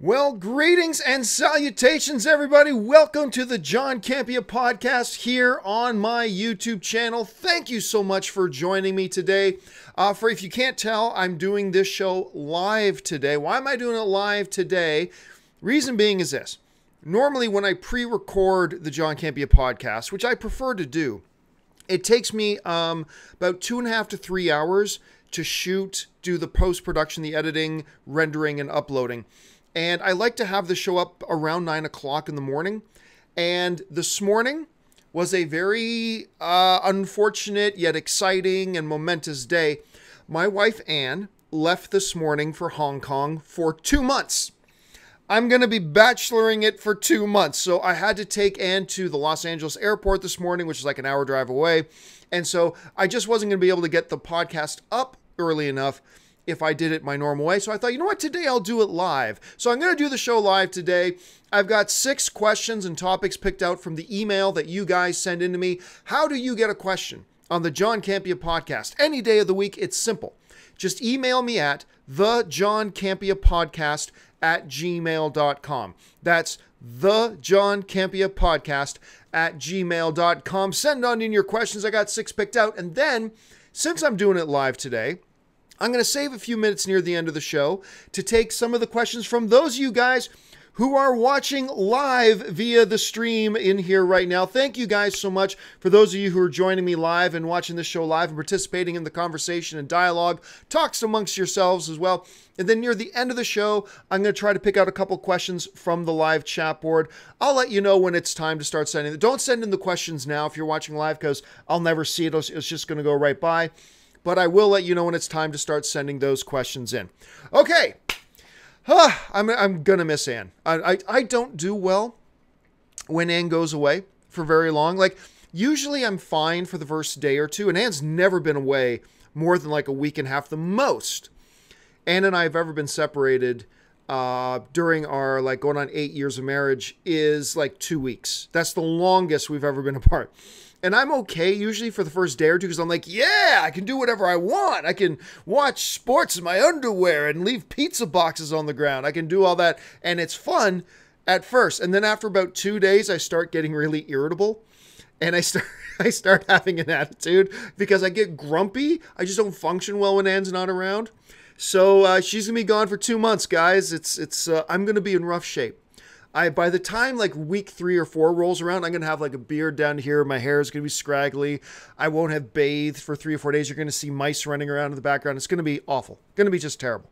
Well, greetings and salutations, everybody. Welcome to the John Campea podcast here on my YouTube channel. Thank you so much for joining me today. If you can't tell, I'm doing this show live today. Why am I doing it live today? Reason being is this. Normally, when I pre-record the John Campea podcast, which I prefer to do, it takes me about 2.5 to 3 hours to shoot, do the post-production, the editing, rendering, and uploading. And I like to have the show up around 9 o'clock in the morning. And this morning was a very unfortunate yet exciting and momentous day. My wife, Anne, left this morning for Hong Kong for 2 months. I'm going to be bacheloring it for 2 months. So I had to take Anne to the Los Angeles airport this morning, which is like an hour drive away. And so I just wasn't going to be able to get the podcast up early enough if I did it my normal way. So I thought, you know what, today I'll do it live. So I'm going to do the show live today. I've got 6 questions and topics picked out from the email that you guys send in to me. How do you get a question on the John Campea podcast? Any day of the week, it's simple. Just email me at thejohncampeapodcast@gmail.com. That's thejohncampeapodcast@gmail.com. Send on in your questions. I got 6 picked out. And then, since I'm doing it live today, I'm going to save a few minutes near the end of the show to take some of the questions from those of you guys who are watching live via the stream in here right now. Thank you guys so much for those of you who are joining me live and watching this show live and participating in the conversation and dialogue. Talks amongst yourselves as well. And then near the end of the show, I'm going to try to pick out a couple questions from the live chat board. I'll let you know when it's time to start sending them. Don't send in the questions now if you're watching live because I'll never see it. It's just going to go right by. But I will let you know when it's time to start sending those questions in. Okay. I'm going to miss Anne. I don't do well when Anne goes away for very long. Like, usually I'm fine for the first day or two. And Anne's never been away more than like a week and a half. The most Anne and I have ever been separated during our, like, going on 8 years of marriage is like 2 weeks. That's the longest we've ever been apart. And I'm okay usually for the first day or two because I'm like, yeah, I can do whatever I want. I can watch sports in my underwear and leave pizza boxes on the ground. I can do all that. And it's fun at first. And then after about 2 days, I start getting really irritable. And I start having an attitude because I get grumpy. I just don't function well when Anne's not around. So she's going to be gone for 2 months, guys. I'm going to be in rough shape. By the time like week 3 or 4 rolls around, I'm going to have like a beard down here. My hair is going to be scraggly. I won't have bathed for 3 or 4 days. You're going to see mice running around in the background. It's going to be awful. Going to be just terrible.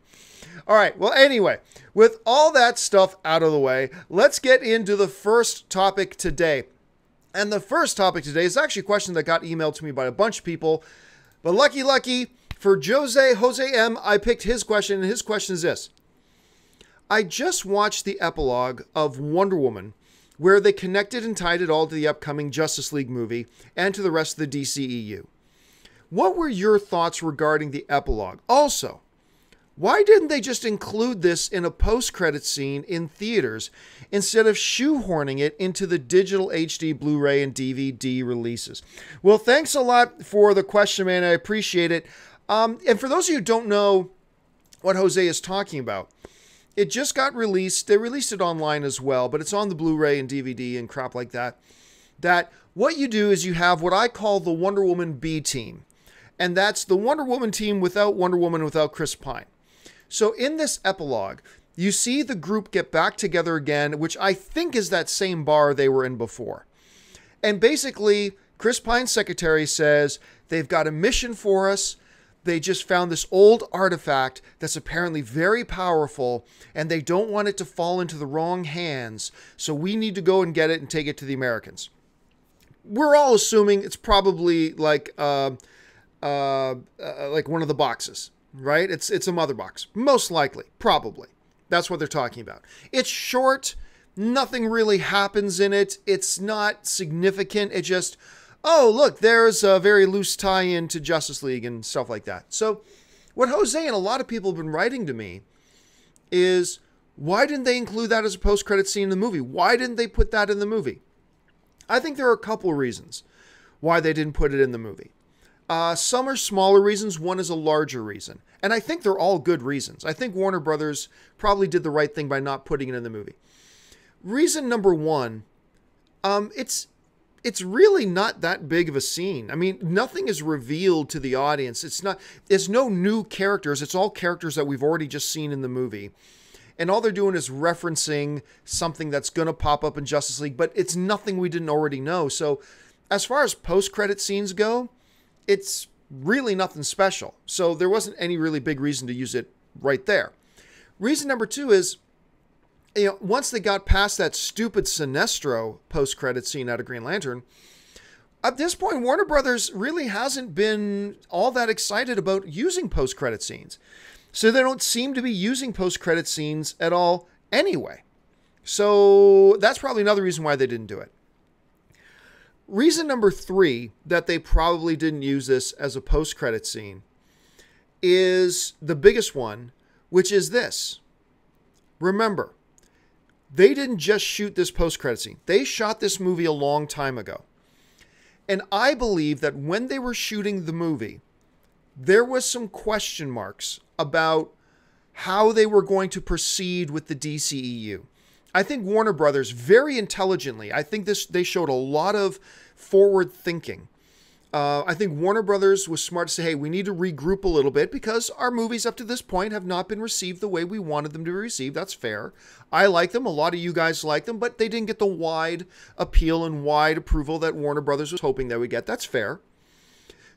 All right. Well, anyway, with all that stuff out of the way, let's get into the first topic today. And the first topic today is actually a question that got emailed to me by a bunch of people. But lucky for Jose M, I picked his question. And his question is this. I just watched the epilogue of Wonder Woman, where they connected and tied it all to the upcoming Justice League movie and to the rest of the DCEU. What were your thoughts regarding the epilogue? Also, why didn't they just include this in a post-credit scene in theaters instead of shoehorning it into the digital HD, Blu-ray, and DVD releases? Well, thanks a lot for the question, man. I appreciate it. And for those of you who don't know what Jose is talking about, it just got released. They released it online as well, but it's on the Blu-ray and DVD and crap like that. That what you do is you have what I call the Wonder Woman B team. And that's the Wonder Woman team without Wonder Woman, without Chris Pine. So in this epilogue, you see the group get back together again, which I think is that same bar they were in before. And basically, Chris Pine's secretary says, they've got a mission for us. They just found this old artifact that's apparently very powerful, and they don't want it to fall into the wrong hands. So we need to go and get it and take it to the Americans. We're all assuming it's probably like one of the boxes, right? It's a mother box, most likely, probably. That's what they're talking about. It's short. Nothing really happens in it. It's not significant. It just, oh, look, there's a very loose tie-in to Justice League and stuff like that. So what Jose and a lot of people have been writing to me is, why didn't they include that as a post-credit scene in the movie? Why didn't they put that in the movie? I think there are a couple of reasons why they didn't put it in the movie. Some are smaller reasons. One is a larger reason. And I think they're all good reasons. I think Warner Brothers probably did the right thing by not putting it in the movie. Reason number one, it's really not that big of a scene. I mean, nothing is revealed to the audience. It's no new characters. It's all characters that we've already just seen in the movie. And all they're doing is referencing something that's going to pop up in Justice League, but it's nothing we didn't already know. So as far as post-credit scenes go, it's really nothing special. So there wasn't any really big reason to use it right there. Reason number two is, once they got past that stupid Sinestro post-credit scene out of Green Lantern, at this point, Warner Brothers really hasn't been all that excited about using post-credit scenes. So they don't seem to be using post-credit scenes at all anyway. So that's probably another reason why they didn't do it. Reason number three that they probably didn't use this as a post-credit scene is the biggest one, which is this. Remember, they didn't just shoot this post-credit scene. They shot this movie a long time ago. And I believe that when they were shooting the movie, there was some question marks about how they were going to proceed with the DCEU. I think Warner Brothers, very intelligently, I think they showed a lot of forward thinking. I think Warner Brothers was smart to say, hey, we need to regroup a little bit because our movies up to this point have not been received the way we wanted them to be received. That's fair. I like them. A lot of you guys like them, but they didn't get the wide appeal and wide approval that Warner Brothers was hoping they would get. That's fair.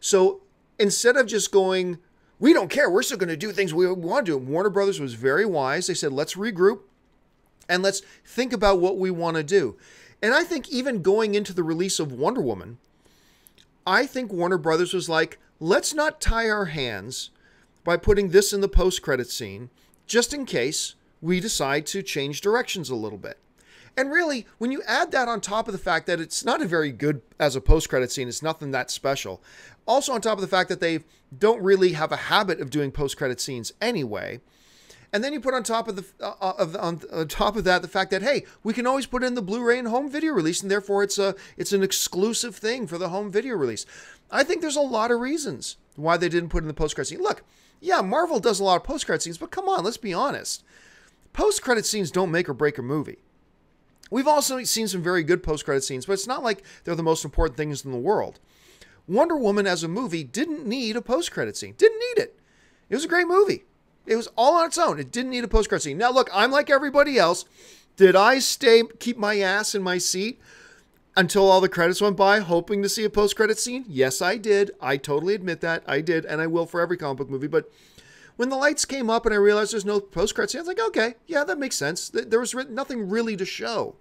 So instead of just going, we don't care, we're still going to do things we want to do, Warner Brothers was very wise. They said, let's regroup and let's think about what we want to do. And I think even going into the release of Wonder Woman, I think Warner Brothers was like, let's not tie our hands by putting this in the post-credit scene, just in case we decide to change directions a little bit. And really, when you add that on top of the fact that it's not a very good as a post-credit scene, it's nothing that special. Also on top of the fact that they don't really have a habit of doing post-credit scenes anyway. And then you put on top of that the fact that, hey, we can always put in the Blu-ray and home video release, and therefore it's an exclusive thing for the home video release. I think there's a lot of reasons why they didn't put in the post-credit scene. Look, yeah, Marvel does a lot of post-credit scenes, but come on, let's be honest. Post-credit scenes don't make or break a movie. We've also seen some very good post-credit scenes, but it's not like they're the most important things in the world. Wonder Woman as a movie didn't need a post-credit scene. Didn't need it. It was a great movie. It was all on its own. It didn't need a post-credit scene. Now, look, I'm like everybody else. Did I keep my ass in my seat until all the credits went by, hoping to see a post-credit scene? Yes, I did. I totally admit that. I did, and I will for every comic book movie. But when the lights came up and I realized there's no post-credit scene, I was like, okay, yeah, that makes sense. There was nothing really to show.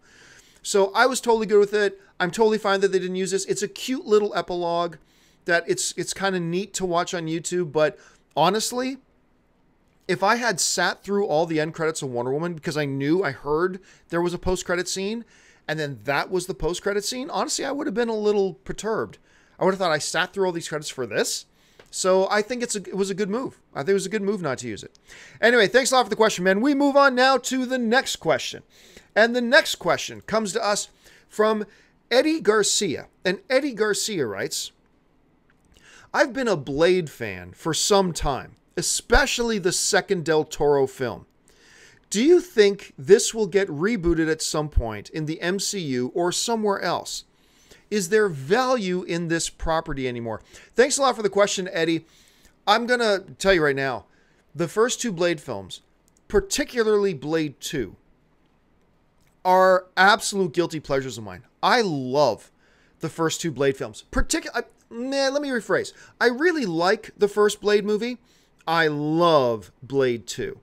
So I was totally good with it. I'm totally fine that they didn't use this. It's a cute little epilogue that it's kind of neat to watch on YouTube. But honestly, if I had sat through all the end credits of Wonder Woman because I heard there was a post-credit scene, and then that was the post-credit scene, honestly, I would have been a little perturbed. I would have thought I sat through all these credits for this. So I think it was a good move. I think it was a good move not to use it. Anyway, thanks a lot for the question, man. We move on now to the next question. And the next question comes to us from Eddie Garcia. And Eddie Garcia writes, I've been a Blade fan for some time, especially the second Del Toro film. Do you think this will get rebooted at some point in the MCU or somewhere else? Is there value in this property anymore? Thanks a lot for the question, Eddie. I'm going to tell you right now, the first two Blade films, particularly Blade 2, are absolute guilty pleasures of mine. I love the first two Blade films. Let me rephrase. I really like the first Blade movie. I love Blade 2.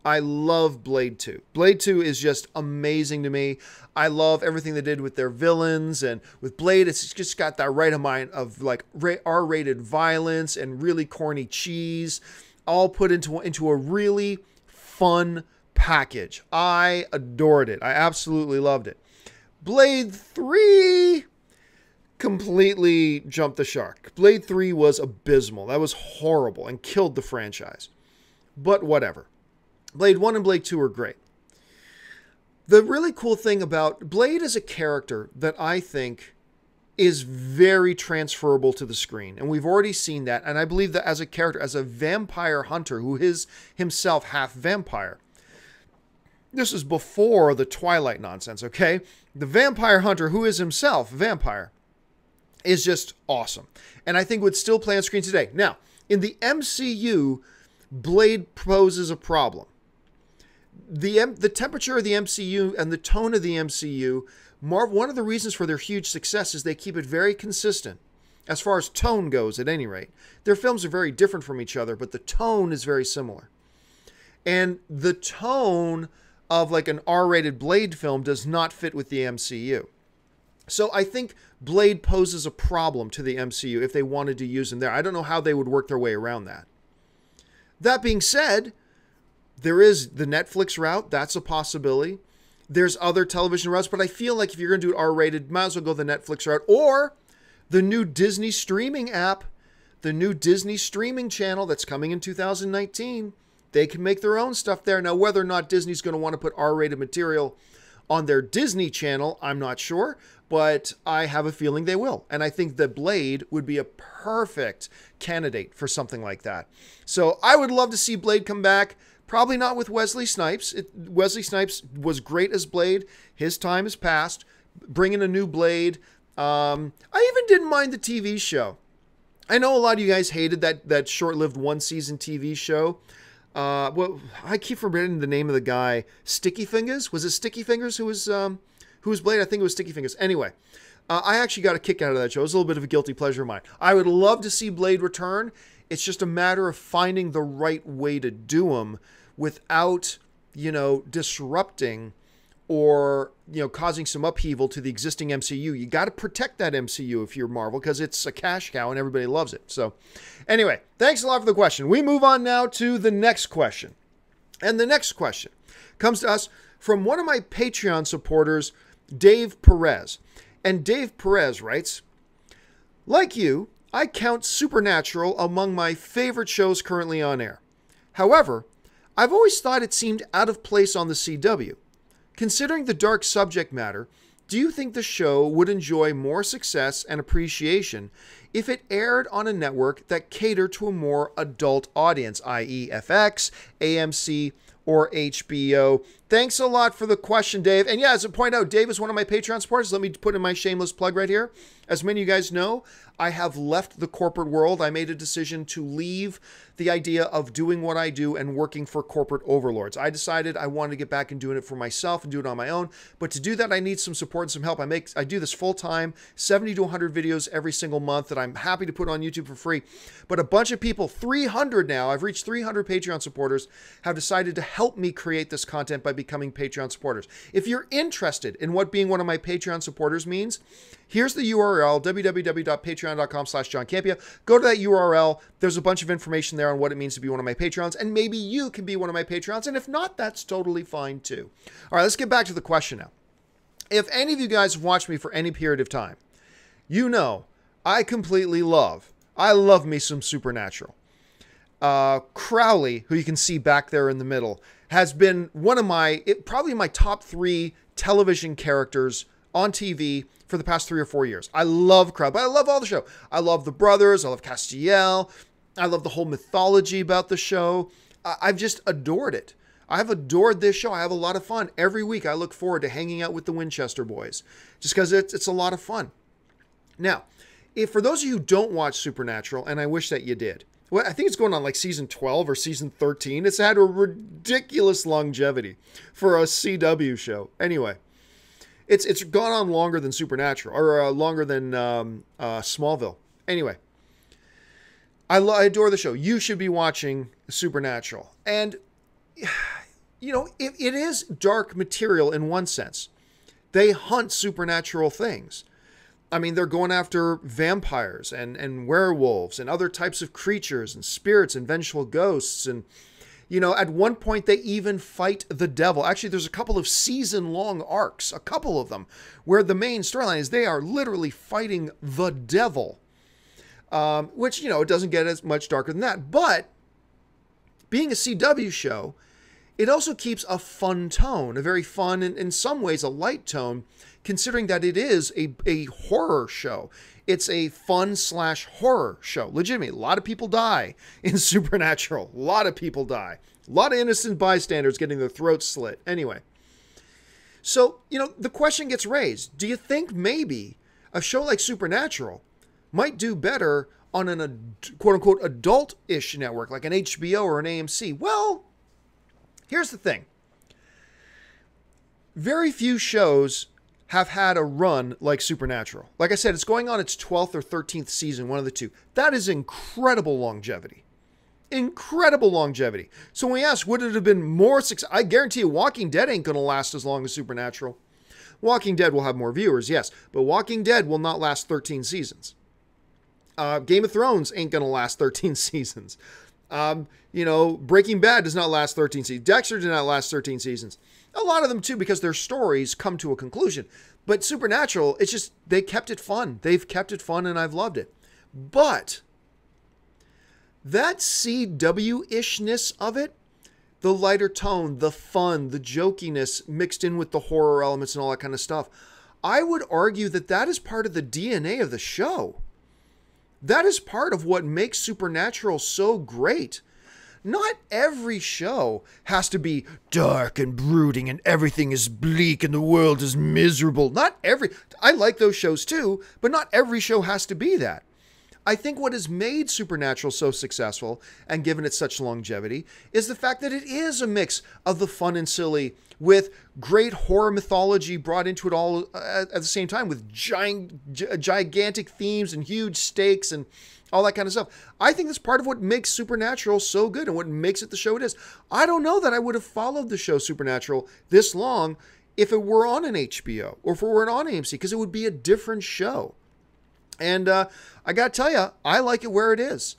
I love Blade 2. Blade 2 is just amazing to me. I love everything they did with their villains, and with Blade, it's just got that right amount of like R-rated violence and really corny cheese, all put into a really fun package. I adored it. I absolutely loved it. Blade 3 completely jumped the shark. Blade 3 was abysmal. That was horrible and killed the franchise. But whatever. Blade 1 and Blade 2 are great. The really cool thing about Blade is a character that I think is very transferable to the screen. And we've already seen that. And I believe that as a character, as a vampire hunter who is himself half vampire, this is before the Twilight nonsense, okay? The vampire hunter who is himself a vampire is just awesome. And I think would still play on screen today. Now, in the MCU, Blade poses a problem. The temperature of the MCU and the tone of the MCU, one of the reasons for their huge success is they keep it very consistent. As far as tone goes, at any rate. Their films are very different from each other, but the tone is very similar. And the tone of like an R-rated Blade film does not fit with the MCU. So I think Blade poses a problem to the MCU if they wanted to use him there. I don't know how they would work their way around that. That being said, there is the Netflix route. That's a possibility. There's other television routes, but I feel like if you're going to do it R-rated, might as well go the Netflix route or the new Disney streaming app, the new Disney streaming channel that's coming in 2019. They can make their own stuff there. Now, whether or not Disney's going to want to put R-rated material on their Disney channel, I'm not sure, but I have a feeling they will. And I think that Blade would be a perfect candidate for something like that. So I would love to see Blade come back. Probably not with Wesley Snipes. Wesley Snipes was great as Blade. His time has passed. Bring in a new Blade. I even didn't mind the TV show. I know a lot of you guys hated that short-lived one-season TV show. Well, I keep forgetting the name of the guy. Sticky Fingers? Was it Sticky Fingers who was Blade? I think it was Sticky Fingers. Anyway, I actually got a kick out of that show. It was a little bit of a guilty pleasure of mine. I would love to see Blade return. It's just a matter of finding the right way to do them without, disrupting or, causing some upheaval to the existing MCU. You got to protect that MCU if you're Marvel because it's a cash cow and everybody loves it. So anyway, thanks a lot for the question. We move on now to the next question. And the next question comes to us from one of my Patreon supporters, Dave Perez. And Dave Perez writes, like you, I count Supernatural among my favorite shows currently on air. However, I've always thought it seemed out of place on the CW. Considering the dark subject matter, do you think the show would enjoy more success and appreciation if it aired on a network that catered to a more adult audience, i.e. FX, AMC, or HBO? Thanks a lot for the question, Dave. And yeah, as I point out, Dave is one of my Patreon supporters. Let me put in my shameless plug right here. As many of you guys know, I have left the corporate world. I made a decision to leave the idea of doing what I do and working for corporate overlords. I decided I wanted to get back and doing it for myself and do it on my own. But to do that, I need some support and some help. I do this full time, 70 to 100 videos every single month that I'm happy to put on YouTube for free. But a bunch of people, 300 now, I've reached 300 Patreon supporters, have decided to help me create this content by becoming Patreon supporters. If you're interested in what being one of my Patreon supporters means, here's the URL, www.patreon.com/John Campea. Go to that URL. There's a bunch of information there on what it means to be one of my Patrons, and maybe you can be one of my Patrons, and if not, that's totally fine too. All right, let's get back to the question now. If any of you guys have watched me for any period of time, you know I love me some Supernatural. Crowley, who you can see back there in the middle, has been one of probably my top 3 television characters on TV for the past 3 or 4 years. I love Crowley, but I love all the show. I love the brothers. I love Castiel. I love the whole mythology about the show. I've just adored it. I've adored this show. I have a lot of fun. Every week I look forward to hanging out with the Winchester boys just because it's a lot of fun. Now, for those of you who don't watch Supernatural, and I wish that you did, well, I think it's going on like season 12 or season 13. It's had a ridiculous longevity for a CW show. Anyway, it's gone on longer than Supernatural, or longer than Smallville. Anyway, I adore the show. You should be watching Supernatural. And, it is dark material in one sense. They hunt supernatural things. I mean, they're going after vampires and werewolves and other types of creatures and spirits and vengeful ghosts. And, at one point they even fight the devil. Actually, there's a couple of season-long arcs, a couple of them, where the main storyline is they are literally fighting the devil. Which, it doesn't get as much darker than that. But being a CW show, it also keeps a fun tone, a very fun and in some ways a light tone, considering that it is a horror show. It's a fun/horror show. Legitimately, a lot of people die in Supernatural. A lot of people die. A lot of innocent bystanders getting their throats slit. Anyway. So, the question gets raised. Do you think maybe a show like Supernatural might do better on an quote-unquote adult-ish network like an HBO or an AMC? Well, here's the thing. Very few shows have had a run like Supernatural. Like I said, it's going on its 12th or 13th season, one of the two. That is incredible longevity. Incredible longevity. So when we ask, would it have been more success? I guarantee you Walking Dead ain't going to last as long as Supernatural. Walking Dead will have more viewers, yes, but Walking Dead will not last 13 seasons. Game of Thrones ain't going to last 13 seasons. Breaking Bad does not last 13 seasons. Dexter did not last 13 seasons. A lot of them too, because their stories come to a conclusion. But Supernatural, it's just, they kept it fun. They've kept it fun and I've loved it. But that CW-ishness of it, the lighter tone, the fun, the jokiness mixed in with the horror elements and all that kind of stuff, I would argue that that is part of the DNA of the show. That is part of what makes Supernatural so great. Not every show has to be dark and brooding and everything is bleak and the world is miserable. I like those shows too, but not every show has to be that. I think what has made Supernatural so successful and given it such longevity is the fact that it is a mix of the fun and silly with great horror mythology brought into it all at the same time, with gigantic themes and huge stakes and all that kind of stuff. I think that's part of what makes Supernatural so good and what makes it the show it is. I don't know that I would have followed the show Supernatural this long if it were on an HBO or if it were on AMC, because it would be a different show. And I got to tell you, I like it where it is.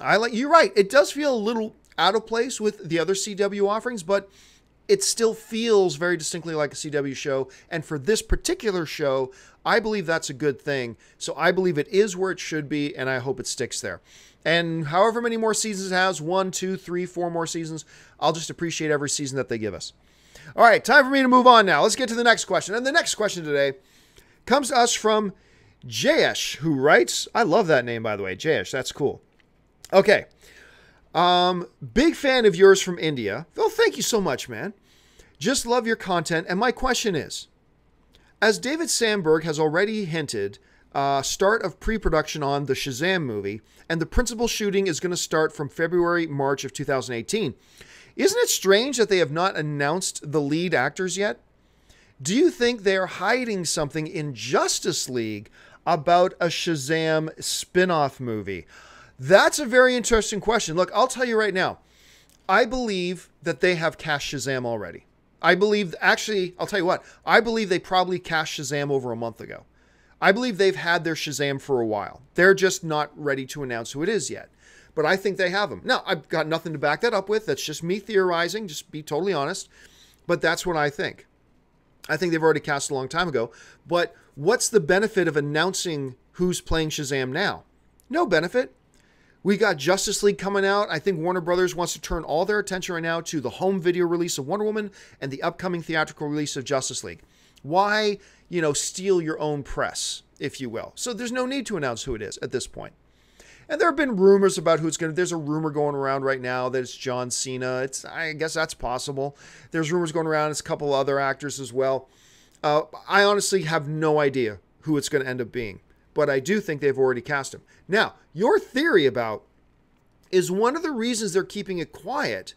You're right. It does feel a little out of place with the other CW offerings, but it still feels very distinctly like a CW show. And for this particular show, I believe that's a good thing. So I believe it is where it should be, and I hope it sticks there. And however many more seasons it has, 1, 2, 3, 4 more seasons, I'll just appreciate every season that they give us. All right, time for me to move on now. Let's get to the next question. And the next question today comes to us from Jayesh, who writes, I love that name, by the way, Jayesh, that's cool. Okay. Big fan of yours from India. Oh, thank you so much, man. Just love your content. And my question is, as David Sandberg has already hinted, start of pre-production on the Shazam movie, and the principal shooting is going to start from February, March of 2018. Isn't it strange that they have not announced the lead actors yet? Do you think they are hiding something in Justice League about a Shazam spin-off movie? That's a very interesting question. Look, I'll tell you right now, I believe that they have cast Shazam already. I'll tell you what, I believe they probably cast Shazam over a month ago. I believe they've had their Shazam for a while. They're just not ready to announce who it is yet. But I think they have him. Now, I've got nothing to back that up with. That's just me theorizing, just be totally honest. But that's what I think. I think they've already cast a long time ago. But what's the benefit of announcing who's playing Shazam now? No benefit. We got Justice League coming out. I think Warner Brothers wants to turn all their attention right now to the home video release of Wonder Woman and the upcoming theatrical release of Justice League. Why, steal your own press, if you will? So there's no need to announce who it is at this point. And there have been rumors about there's a rumor going around right now that it's John Cena. I guess that's possible. There's rumors going around. It's a couple other actors as well. I honestly have no idea who it's going to end up being. But I do think they've already cast him. Now, your theory about is one of the reasons they're keeping it quiet,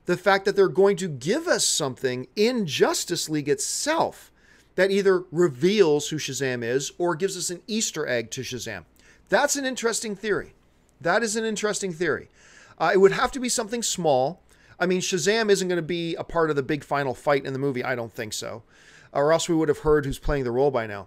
the fact that they're going to give us something in Justice League itself that either reveals who Shazam is or gives us an Easter egg to Shazam. That's an interesting theory. That is an interesting theory. It would have to be something small. I mean, Shazam isn't going to be a part of the big final fight in the movie. I don't think so. Or else we would have heard who's playing the role by now.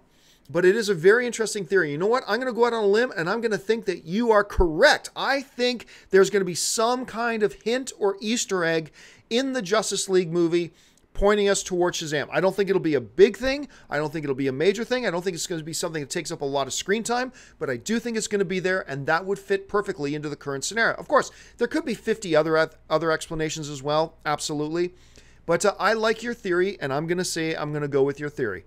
But it is a very interesting theory. You know what? I'm going to go out on a limb and I'm going to think that you are correct. I think there's going to be some kind of hint or Easter egg in the Justice League movie, pointing us towards Shazam. I don't think it'll be a big thing. I don't think it'll be a major thing. I don't think it's going to be something that takes up a lot of screen time, but I do think it's going to be there, and that would fit perfectly into the current scenario. Of course, there could be 50 other explanations as well, absolutely. But I like your theory, and I'm going to go with your theory.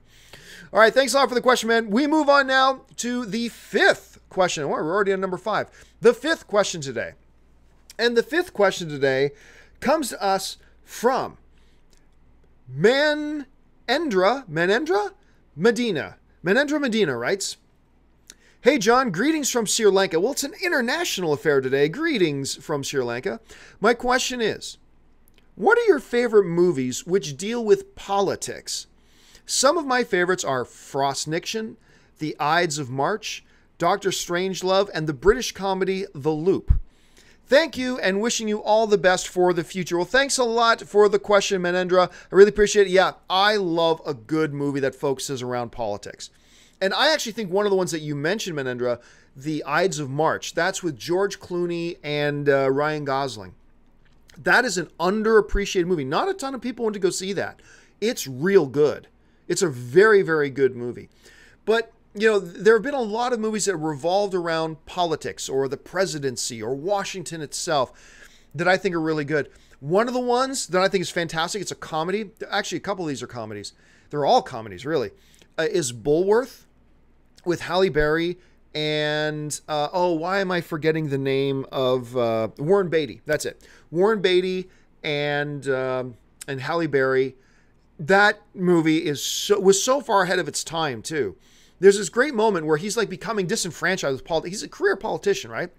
All right, thanks a lot for the question, man. We move on now to the fifth question. Well, we're already on number 5. The fifth question today. And the fifth question today comes to us from Manendra Madena. Manendra Madena writes, "Hey John, greetings from Sri Lanka." Well, it's an international affair today. Greetings from Sri Lanka. My question is, what are your favorite movies which deal with politics? Some of my favorites are Frost Nixon, The Ides of March, Dr. Strangelove, and the British comedy The Loop. Thank you, and wishing you all the best for the future. Well, thanks a lot for the question, Manendra. I really appreciate it. Yeah, I love a good movie that focuses around politics. And I actually think one of the ones that you mentioned, Manendra, The Ides of March, that's with George Clooney and Ryan Gosling. That is an underappreciated movie. Not a ton of people want to go see that. It's real good. It's a very, very good movie. But, you know, there have been a lot of movies that revolved around politics or the presidency or Washington itself that I think are really good. One of the ones that I think is fantastic, it's a comedy. Actually, a couple of these are comedies. They're all comedies, really. Is Bulworth with Halle Berry and, why am I forgetting the name of Warren Beatty? That's it. Warren Beatty and Halle Berry. That movie was so far ahead of its time, too. There's this great moment where he's like becoming disenfranchised with politics. He's a career politician, right?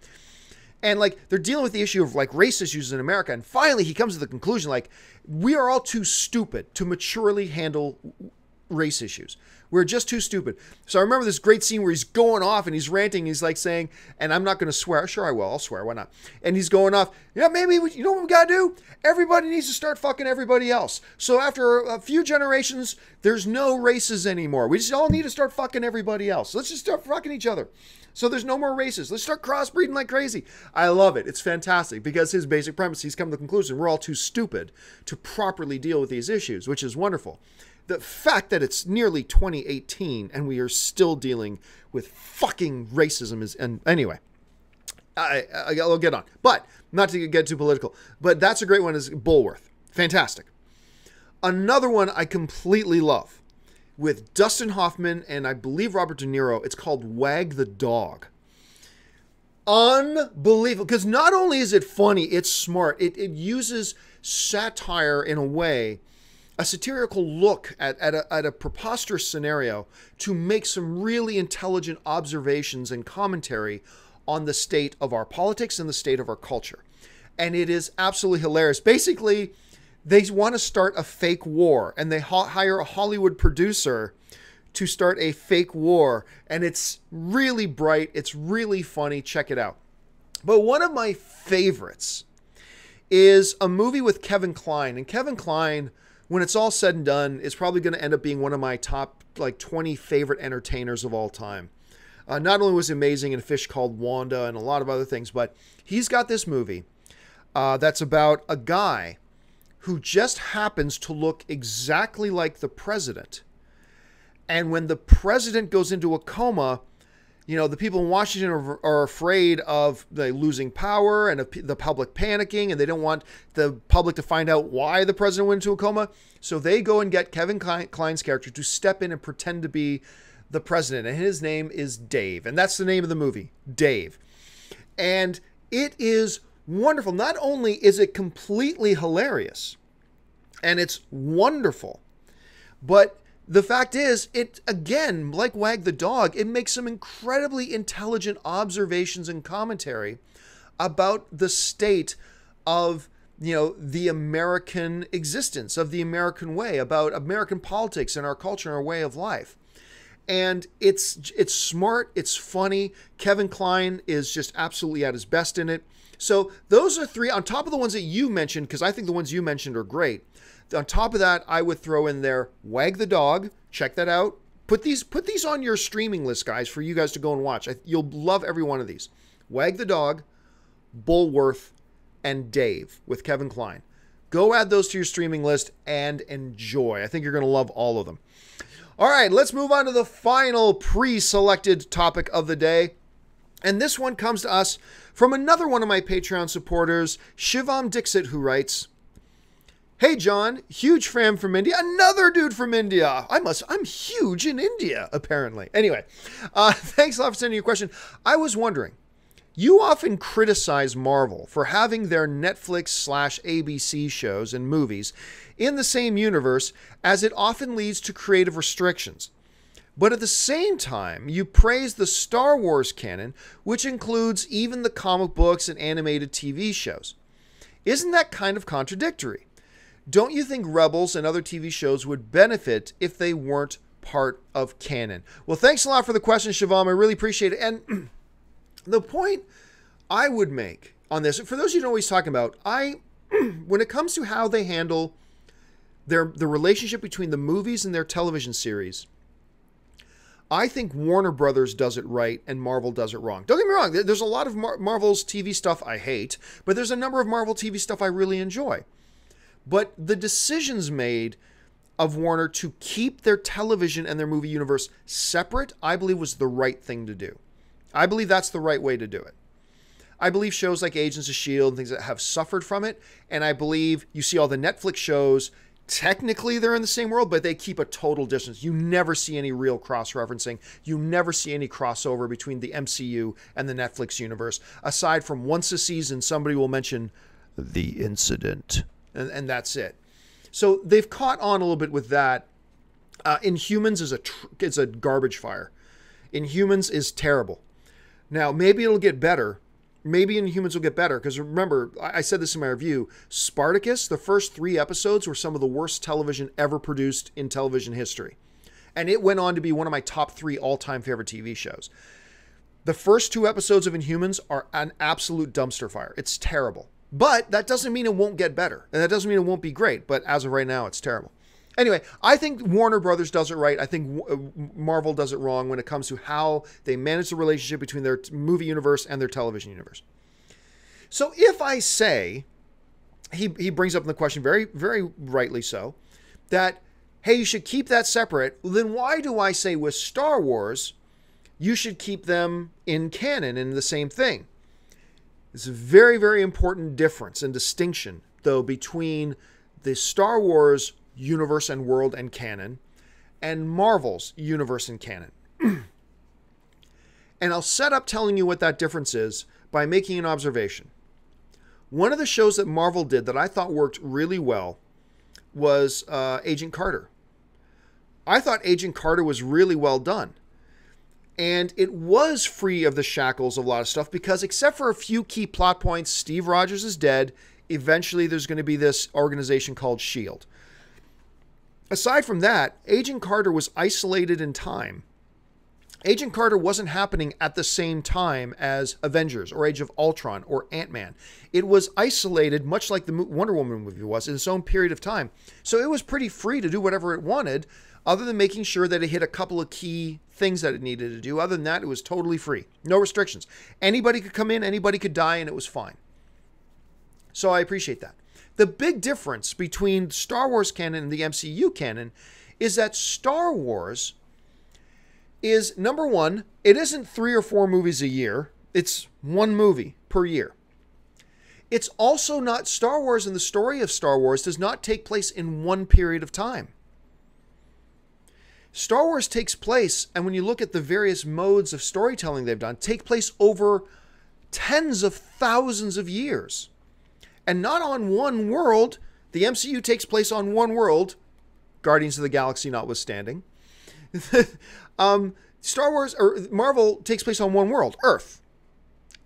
And like they're dealing with the issue of like race issues in America. And finally he comes to the conclusion, like, we are all too stupid to maturely handle race issues. We're just too stupid. So I remember this great scene where he's going off and he's ranting. He's like saying, and I'm not going to swear. Sure, I will. I'll swear. Why not? And he's going off. Yeah, maybe you know what we got to do? Everybody needs to start fucking everybody else. So after a few generations, there's no races anymore. We just all need to start fucking everybody else. Let's just start fucking each other. So there's no more races. Let's start crossbreeding like crazy. I love it. It's fantastic because his basic premise, he's come to the conclusion we're all too stupid to properly deal with these issues, which is wonderful. The fact that it's nearly 2018 and we are still dealing with fucking racism is, and anyway, I'll get on, but not to get too political, but that's a great one, is Bulworth. Fantastic. Another one I completely love with Dustin Hoffman and I believe Robert De Niro. It's called Wag the Dog. Unbelievable. Because not only is it funny, it's smart. It uses satire in a way, a satirical look at a preposterous scenario to make some really intelligent observations and commentary on the state of our politics and the state of our culture. And it is absolutely hilarious. Basically, they want to start a fake war and they hire a Hollywood producer to start a fake war. And it's really bright. It's really funny. Check it out. But one of my favorites is a movie with Kevin Kline. And Kevin Kline, when it's all said and done, is probably going to end up being one of my top 20 favorite entertainers of all time. Not only was he amazing in A Fish Called Wanda and a lot of other things, but he's got this movie that's about a guy who just happens to look exactly like the president. And when the president goes into a coma, you know, the people in Washington are afraid of losing power and of the public panicking, and they don't want the public to find out why the president went into a coma. So they go and get Kevin Kline's character to step in and pretend to be the president. And his name is Dave. And that's the name of the movie, Dave. And it is wonderful. Not only is it completely hilarious, and it's wonderful, but the fact is, it, again, like Wag the Dog, it makes some incredibly intelligent observations and commentary about the state of, you know, the American existence, of the American way, about American politics and our culture and our way of life. And it's smart, it's funny. Kevin Kline is just absolutely at his best in it. So those are three, on top of the ones that you mentioned, because I think the ones you mentioned are great. On top of that, I would throw in there Wag the Dog. Check that out. Put these on your streaming list, guys, for you guys to go and watch. You'll love every one of these. Wag the Dog, Bulworth, and Dave with Kevin Kline. Go add those to your streaming list and enjoy. I think you're going to love all of them. All right, let's move on to the final pre-selected topic of the day. And this one comes to us from another one of my Patreon supporters, Shivom Dixit, who writes, "Hey John, huge fan from India." Another dude from India. I'm huge in India, apparently. Anyway, thanks a lot for sending your question. I was wondering, you often criticize Marvel for having their Netflix/ABC shows and movies in the same universe, as it often leads to creative restrictions. But at the same time, you praise the Star Wars canon, which includes even the comic books and animated TV shows. Isn't that kind of contradictory? Don't you think Rebels and other TV shows would benefit if they weren't part of canon? Well, thanks a lot for the question, Shivam. I really appreciate it. And the point I would make on this, for those of you who know what he's talking about, when it comes to how they handle the relationship between the movies and their television series, I think Warner Brothers does it right and Marvel does it wrong. Don't get me wrong, there's a lot of Marvel's TV stuff I hate, but there's a number of Marvel TV stuff I really enjoy. But the decisions made of Warner to keep their television and their movie universe separate, I believe was the right thing to do. I believe that's the right way to do it. I believe shows like Agents of S.H.I.E.L.D. and things that have suffered from it, and I believe you see all the Netflix shows, technically they're in the same world, but they keep a total distance. You never see any real cross-referencing. You never see any crossover between the MCU and the Netflix universe, aside from once a season somebody will mention the incident, and that's it. So they've caught on a little bit with that. Inhumans is a garbage fire. Inhumans is terrible. Now, maybe it'll get better. Maybe Inhumans will get better, because remember, I said this in my review, Spartacus, the first 3 episodes were some of the worst television ever produced in television history. And it went on to be one of my top 3 all-time favorite TV shows. The first 2 episodes of Inhumans are an absolute dumpster fire. It's terrible. But that doesn't mean it won't get better. And that doesn't mean it won't be great. But as of right now, it's terrible. Anyway, I think Warner Brothers does it right. I think Marvel does it wrong when it comes to how they manage the relationship between their movie universe and their television universe. So if I say, he brings up in the question, very, very rightly so, that, hey, you should keep that separate, then why do I say with Star Wars, you should keep them in canon in the same thing? It's a very, very important difference and distinction, though, between the Star Wars universe and world and canon, and Marvel's universe and canon. And I'll set up telling you what that difference is by making an observation. One of the shows that Marvel did that I thought worked really well was Agent Carter. I thought Agent Carter was really well done. And it was free of the shackles of a lot of stuff because, except for a few key plot points, Steve Rogers is dead. Eventually there's going to be this organization called S.H.I.E.L.D. Aside from that, Agent Carter was isolated in time. Agent Carter wasn't happening at the same time as Avengers or Age of Ultron or Ant-Man. It was isolated, much like the Wonder Woman movie was, in its own period of time. So it was pretty free to do whatever it wanted, other than making sure that it hit a couple of key things that it needed to do. Other than that, it was totally free. No restrictions. Anybody could come in, anybody could die, and it was fine. So I appreciate that. The big difference between Star Wars canon and the MCU canon is that Star Wars is, number one, it isn't 3 or 4 movies a year. It's 1 movie per year. It's also not Star Wars, and the story of Star Wars does not take place in one period of time. Star Wars takes place, and when you look at the various modes of storytelling they've done, take place over tens of thousands of years. And not on one world. The MCU takes place on one world, Guardians of the Galaxy notwithstanding. Star Wars, or Marvel, takes place on one world, Earth.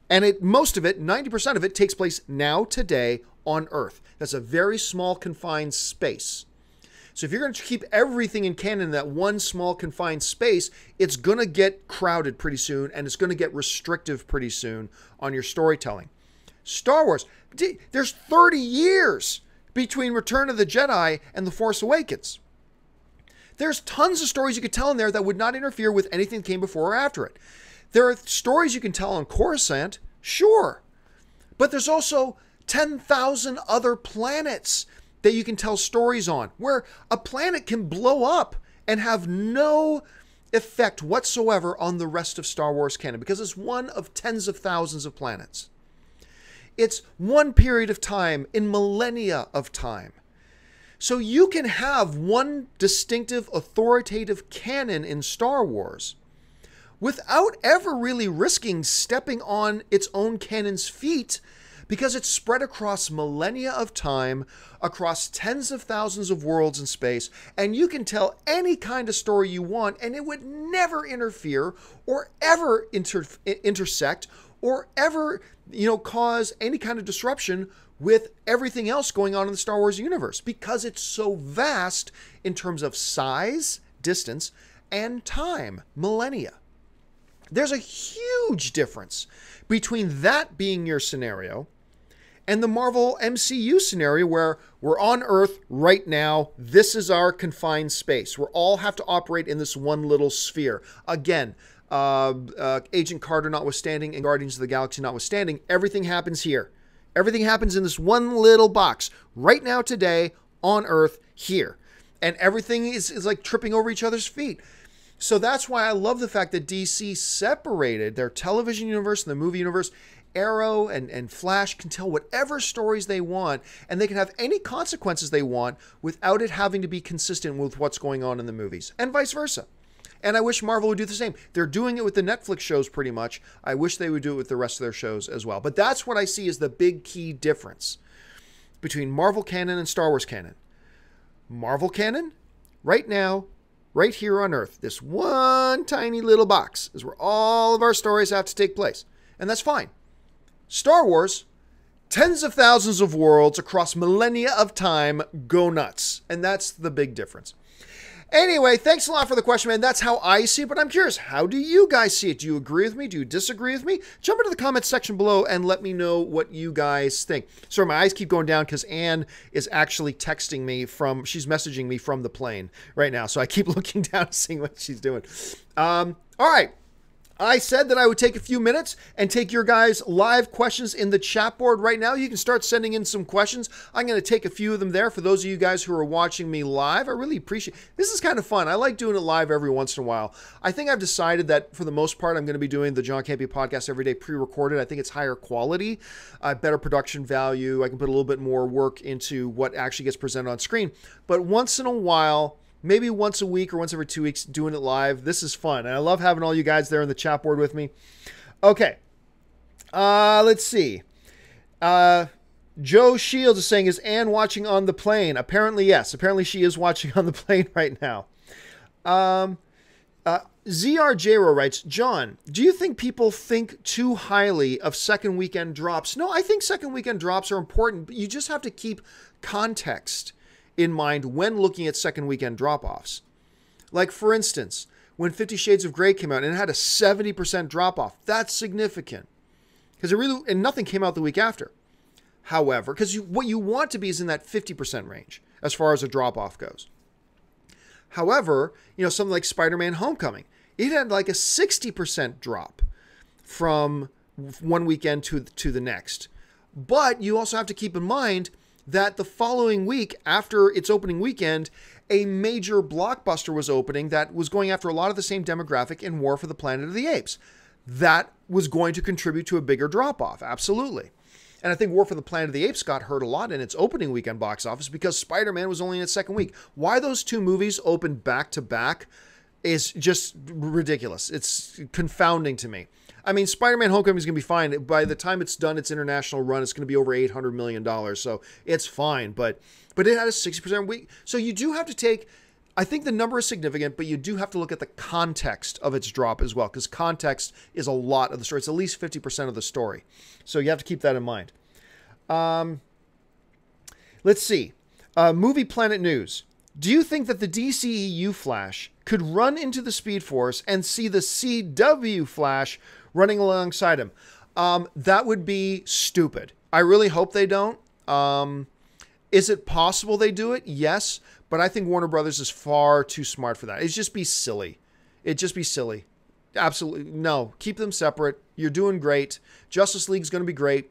And most of it, 90% of it, takes place now, today, on Earth. That's a very small, confined space. So if you're going to keep everything in canon in that one small, confined space, it's going to get crowded pretty soon, and it's going to get restrictive pretty soon on your storytelling. Star Wars, there's 30 years between Return of the Jedi and The Force Awakens. There's tons of stories you could tell in there that would not interfere with anything that came before or after it. There are stories you can tell on Coruscant, sure. But there's also 10,000 other planets that you can tell stories on, where a planet can blow up and have no effect whatsoever on the rest of Star Wars canon, because it's one of tens of thousands of planets. It's one period of time in millennia of time. So you can have one distinctive, authoritative canon in Star Wars without ever really risking stepping on its own canon's feet, because it's spread across millennia of time, across tens of thousands of worlds in space, and you can tell any kind of story you want, and it would never interfere or ever intersect or ever, cause any kind of disruption with everything else going on in the Star Wars universe, because it's so vast in terms of size, distance, and time, millennia. There's a huge difference between that being your scenario and the Marvel MCU scenario, where we're on Earth right now. This is our confined space. We all have to operate in this one little sphere. Again, Agent Carter notwithstanding and Guardians of the Galaxy notwithstanding, everything happens here. Everything happens in this one little box right now, today, on Earth, here. And everything is like tripping over each other's feet. So that's why I love the fact that DC separated their television universe and the movie universe. Arrow and Flash can tell whatever stories they want, and they can have any consequences they want without it having to be consistent with what's going on in the movies, and vice versa. And I wish Marvel would do the same. They're doing it with the Netflix shows pretty much. I wish they would do it with the rest of their shows as well. But that's what I see as the big key difference between Marvel canon and Star Wars canon. Marvel canon, right now, right here on Earth, this one tiny little box is where all of our stories have to take place. And that's fine. Star Wars, tens of thousands of worlds across millennia of time, go nuts. And that's the big difference. Anyway, thanks a lot for the question, man. That's how I see it, but I'm curious, how do you guys see it? Do you agree with me? Do you disagree with me? Jump into the comments section below and let me know what you guys think. Sorry, my eyes keep going down because Anne is actually texting me she's messaging me from the plane right now, so I keep looking down, seeing what she's doing. All right. I said that I would take a few minutes and take your guys' live questions in the chat board right now. You can start sending in some questions. I'm going to take a few of them there for those of you guys who are watching me live. I really appreciate it. This is kind of fun. I like doing it live every once in a while. I think I've decided that for the most part, I'm going to be doing the John Campea podcast every day pre-recorded. I think it's higher quality, better production value. I can put a little bit more work into what actually gets presented on screen. But once in a while, maybe once a week or once every 2 weeks, doing it live. This is fun. And I love having all you guys there in the chat board with me. Okay. Let's see. Joe Shields is saying, is Anne watching on the plane? Apparently, yes. Apparently, she is watching on the plane right now. ZRJero writes, John, do you think people think too highly of second weekend drops? No, I think second weekend drops are important, but you just have to keep context in mind when looking at second weekend drop-offs. Like, for instance, when 50 Shades of Grey came out and it had a 70% drop-off, that's significant. Because and nothing came out the week after. However, because what you want to be is in that 50% range as far as a drop-off goes. However, something like Spider-Man Homecoming, it had like a 60% drop from one weekend to the next. But you also have to keep in mind that the following week, after its opening weekend, a major blockbuster was opening that was going after a lot of the same demographic in War for the Planet of the Apes. That was going to contribute to a bigger drop-off, absolutely. And I think War for the Planet of the Apes got hurt a lot in its opening weekend box office because Spider-Man was only in its second week. Why those two movies opened back-to-back is just ridiculous. It's confounding to me. I mean, Spider-Man Homecoming is going to be fine. By the time it's done its international run, it's going to be over $800 million. So it's fine. But it had a 60% week. So you do have to take, I think the number is significant, but you do have to look at the context of its drop as well, because context is a lot of the story. It's at least 50% of the story. So you have to keep that in mind. Let's see. Movie Planet News. Do you think that the DCEU Flash could run into the Speed Force and see the CW Flash running alongside him? That would be stupid. I really hope they don't. Is it possible they do it? Yes. But I think Warner Brothers is far too smart for that. It'd just be silly. It'd just be silly. Absolutely. No. Keep them separate. You're doing great. Justice League's going to be great.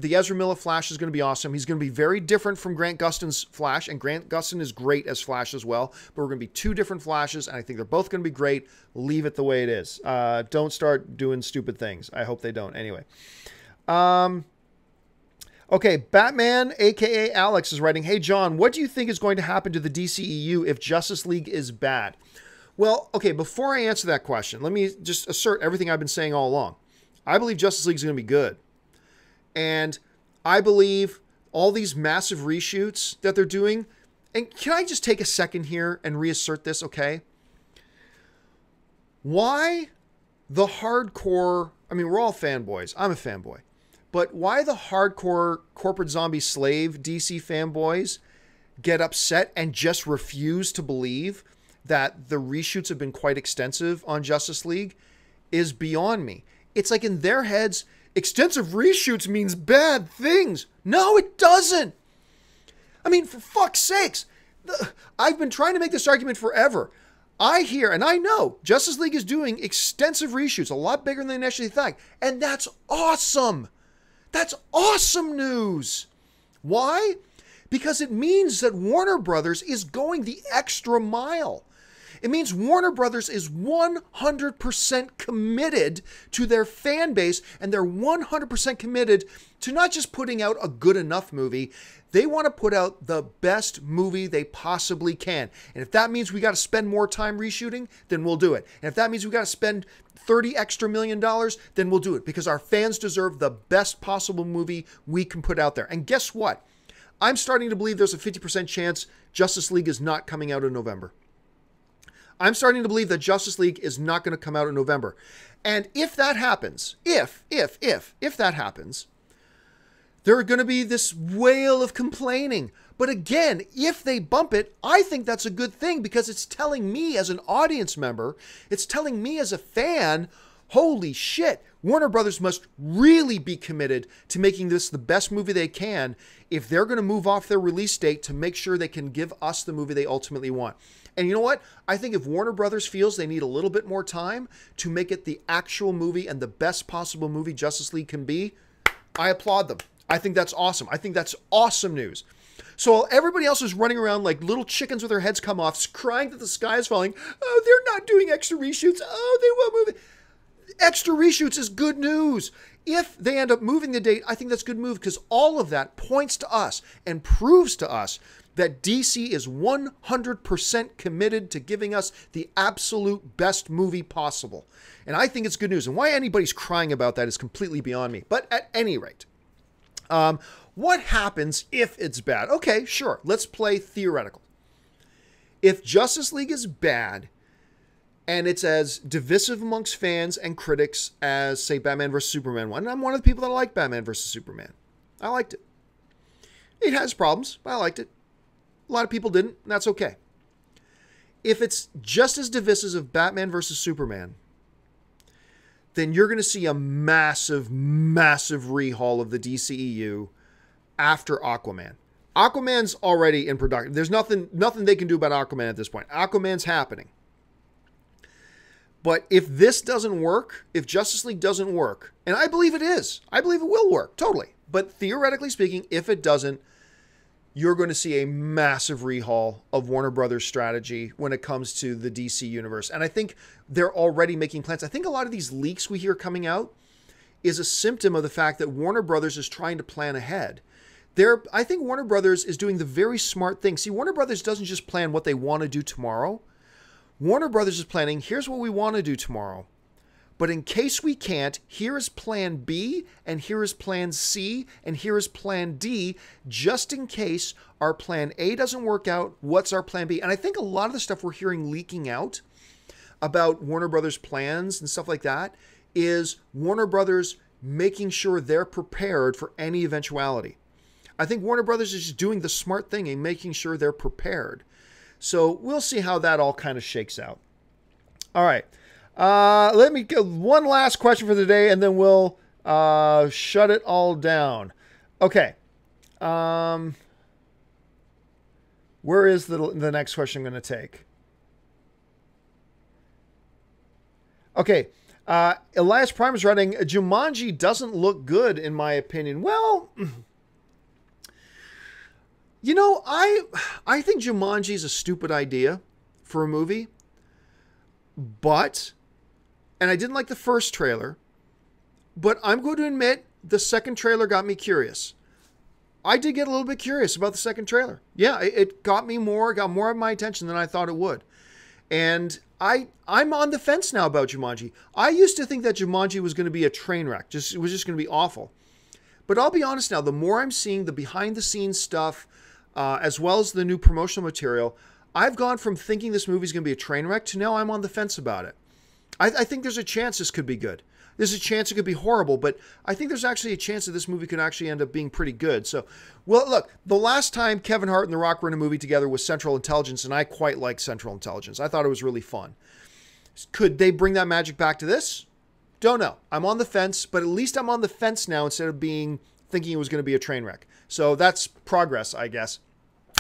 the Ezra Miller Flash is going to be awesome. He's going to be very different from Grant Gustin's Flash, and Grant Gustin is great as Flash as well, but we're going to be two different Flashes, and I think they're both going to be great. Leave it the way it is. Don't start doing stupid things. I hope they don't. Anyway. Okay, Batman, a.k.a. Alex, is writing, "Hey, John, what do you think is going to happen to the DCEU if Justice League is bad?" Well, okay, before I answer that question, let me just assert everything I've been saying all along. I believe Justice League is going to be good. And I believe all these massive reshoots that they're doing, and can I just take a second here and reassert this, okay? Why the hardcore, I mean, we're all fanboys. I'm a fanboy. But why the hardcore corporate zombie slave DC fanboys get upset and just refuse to believe that the reshoots have been quite extensive on Justice League is beyond me. It's like in their heads, extensive reshoots means bad things. No, it doesn't. I mean, for fuck's sakes, I've been trying to make this argument forever. I hear, and I know, Justice League is doing extensive reshoots, a lot bigger than they initially thought, and that's awesome. That's awesome news. Why? Because it means that Warner Brothers is going the extra mile. It means Warner Brothers is 100% committed to their fan base, and they're 100% committed to not just putting out a good enough movie. They want to put out the best movie they possibly can. And if that means we got to spend more time reshooting, then we'll do it. And if that means we got to spend $30 extra million, then we'll do it, because our fans deserve the best possible movie we can put out there. And guess what? I'm starting to believe there's a 50% chance Justice League is not coming out in November. I'm starting to believe that Justice League is not going to come out in November. And if that happens, if that happens, there are going to be this wail of complaining. But again, if they bump it, I think that's a good thing, because it's telling me as an audience member, it's telling me as a fan, holy shit, Warner Brothers must really be committed to making this the best movie they can if they're going to move off their release date to make sure they can give us the movie they ultimately want. And you know what? I think if Warner Brothers feels they need a little bit more time to make it the actual movie and the best possible movie Justice League can be, I applaud them. I think that's awesome. I think that's awesome news. So while everybody else is running around like little chickens with their heads come off, crying that the sky is falling, oh, they're not doing extra reshoots. Oh, they won't move it. Extra reshoots is good news. If they end up moving the date, I think that's a good move, because all of that points to us and proves to us that DC is 100% committed to giving us the absolute best movie possible. And I think it's good news. And why anybody's crying about that is completely beyond me. But at any rate, what happens if it's bad? Okay, sure. Let's play theoretical. If Justice League is bad, and it's as divisive amongst fans and critics as, say, Batman vs. Superman 1. And I'm one of the people that like Batman vs. Superman. I liked it. It has problems, but I liked it. A lot of people didn't, and that's okay. If it's just as divisive as Batman vs. Superman, then you're going to see a massive, massive rehaul of the DCEU after Aquaman. Aquaman's already in production. There's nothing they can do about Aquaman at this point. Aquaman's happening. But if this doesn't work, if Justice League doesn't work, and I believe it is, I believe it will work, totally. But theoretically speaking, if it doesn't, you're going to see a massive rehaul of Warner Brothers' strategy when it comes to the DC universe. And I think they're already making plans. I think a lot of these leaks we hear coming out is a symptom of the fact that Warner Brothers is trying to plan ahead. I think Warner Brothers is doing the very smart thing. See, Warner Brothers doesn't just plan what they want to do tomorrow. Warner Brothers is planning, here's what we want to do tomorrow. But in case we can't, here is plan B, and here is plan C, and here is plan D, just in case our plan A doesn't work out, what's our plan B? And I think a lot of the stuff we're hearing leaking out about Warner Brothers plans and stuff like that is Warner Brothers making sure they're prepared for any eventuality. I think Warner Brothers is just doing the smart thing and making sure they're prepared. So we'll see how that all kind of shakes out. All right. Let me go one last question for the day, and then we'll shut it all down. Okay. Where is the next question I'm going to take? Okay. Elias Prime is writing, Jumanji doesn't look good, in my opinion. Well, you know, I think Jumanji is a stupid idea for a movie. But, and I didn't like the first trailer, but I'm going to admit the second trailer got me curious. I did get a little bit curious about the second trailer. Yeah, it got more of my attention than I thought it would. And I'm on the fence now about Jumanji. I used to think that Jumanji was going to be a train wreck. It was just going to be awful. But I'll be honest now, the more I'm seeing the behind-the-scenes stuff, as well as the new promotional material, I've gone from thinking this movie is going to be a train wreck to now I'm on the fence about it. I think there's a chance this could be good. There's a chance it could be horrible, but I think there's actually a chance that this movie could actually end up being pretty good. So, well, look, the last time Kevin Hart and The Rock were in a movie together was Central Intelligence, and I quite liked Central Intelligence. I thought it was really fun. Could they bring that magic back to this? Don't know. I'm on the fence, but at least I'm on the fence now instead of thinking it was going to be a train wreck. So that's progress, I guess.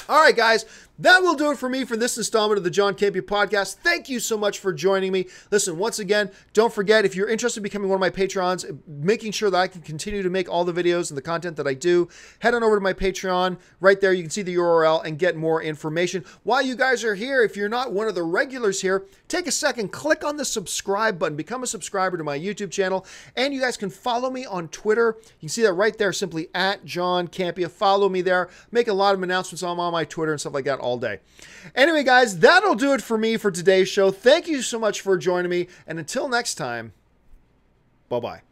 All right, guys, that will do it for me for this installment of the John Campea podcast. Thank you so much for joining me. Listen, once again, don't forget, if you're interested in becoming one of my patrons, making sure that I can continue to make all the videos and the content that I do, head on over to my Patreon. Right there, you can see the URL and get more information. While you guys are here, if you're not one of the regulars here, take a second, click on the subscribe button, become a subscriber to my YouTube channel, and you guys can follow me on Twitter. You can see that right there, simply at John Campea. Follow me there. Make a lot of announcements on my Twitter and stuff like that all day. Anyway, guys, that'll do it for me for today's show. Thank you so much for joining me, and until next time, bye-bye.